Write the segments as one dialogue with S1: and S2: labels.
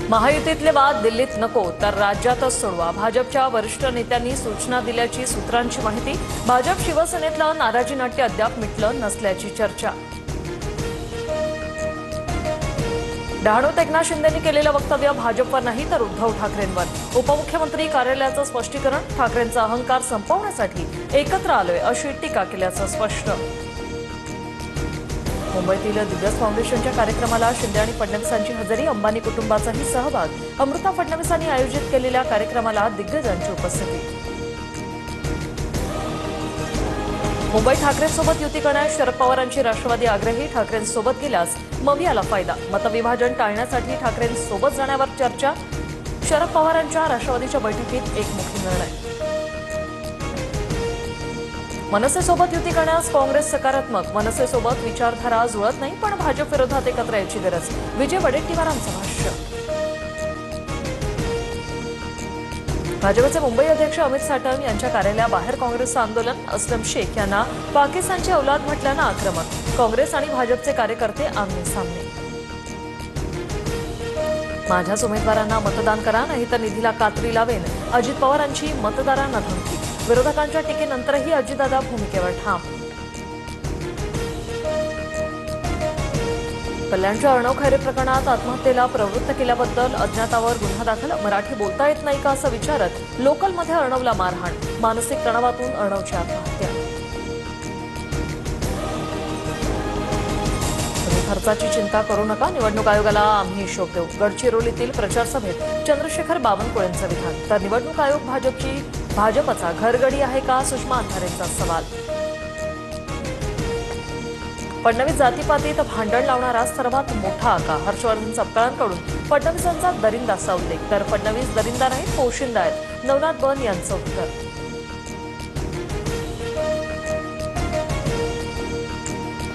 S1: महायुतीतले वाद दिल्लीत नको तर राज्यातच सोडवा. भाजपच्या वरिष्ठ नेत्यांनी सूचना दिल्याची सूत्रांची माहिती. भाजप शिवसेनेतलं नाराजी नाट्य अद्याप मिटलं नसल्याची चर्चा. डहाणूत एकनाथ शिंदेंनी केलेलं वक्तव्य भाजपवर नाही तर उद्धव ठाकरेंवर. उपमुख्यमंत्री कार्यालयाचं स्पष्टीकरण. ठाकरेंचा अहंकार संपवण्यासाठी एकत्र आलोय अशी टीका केल्याचं स्पष्ट. मुंबईतील दिग्गज फाउंडेशनच्या कार्यक्रमाला शिंदे आणि फडणवीसांची हजेरी. अंबानी कुटुंबाचाही सहभाग. अमृता फडणवीसांनी आयोजित केलेल्या कार्यक्रमाला दिग्गजांची उपस्थिती. मुंबईत ठाकरेंसोबत युती करण्यास शरद पवारांची राष्ट्रवादी आग्रही. ठाकरेंसोबत गेल्यास मवियाला फायदा. मतविभाजन टाळण्यासाठी ठाकरेंसोबत जाण्यावर चर्चा. शरद पवारांच्या राष्ट्रवादीच्या बैठकीत एकमुखी निर्णय. मनसेसोबत युती करण्यास काँग्रेस सकारात्मक. मनसेसोबत विचारधारा जुळत नाही पण भाजप विरोधात एकत्र यायची गरज. विजय वडेट्टीवारांचं भाष्य. भाजपचे मुंबई अध्यक्ष अमित साटम यांच्या कार्यालयाबाहेर काँग्रेसचं आंदोलन. अस्लम शेख यांना पाकिस्तानची औलाद म्हटल्यानं आक्रमक. काँग्रेस आणि भाजपचे कार्यकर्ते आमने सामने. माझ्याच उमेदवारांना मतदान करा नाहीतर निधीला कात्री लावेन. अजित पवारांची मतदारांना धमकी. विरोधकांच्या टीकेनंतरही अजितदादा भूमिकेवर ठाम. कल्याणच्या अर्णव खैरे प्रकरणात आत्महत्येला प्रवृत्त केल्याबद्दल अज्ञातावर गुन्हा दाखल. मराठी बोलता येत नाही का असं विचारत लोकलमध्ये अर्णवला मारहाण. मानसिक तणावातून अर्णवची आत्महत्या. खर्चाची चिंता करू नका. निवडणूक आयोगाला आम्ही हिशोब देऊ. गडचिरोलीतील प्रचार सभेत चंद्रशेखर बावनकुळेंचं विधान. तर निवडणूक आयोग भाजपचा घरगडी आहे का सुषमा अंधारेंचा सवाल. फडणवीस जातीपातीत भांडण लावणारा सर्वात मोठा का. हर्षवर्धन सपकाळांकडून फडणवीसांचा दरिंदाचा उल्लेख. तर फडणवीस दरिंदा नाहीत पोशिंदा आहेत. नवनाथ बन यांचं उत्तर.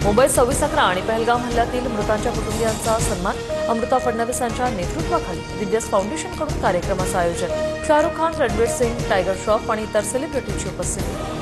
S1: मुंबईत 26/11 आणि पहलगाम हल्ल्यातील मृतांच्या कुटुंबियांचा सन्मान. अमृता फडणवीसांच्या नेतृत्वाखाली दिग्गज फाउंडेशनकडून कार्यक्रमाचं आयोजन. शाहरुख खान, रणवीर सिंग, टायगर श्रॉफ आणि इतर सेलिब्रिटींची उपस्थिती.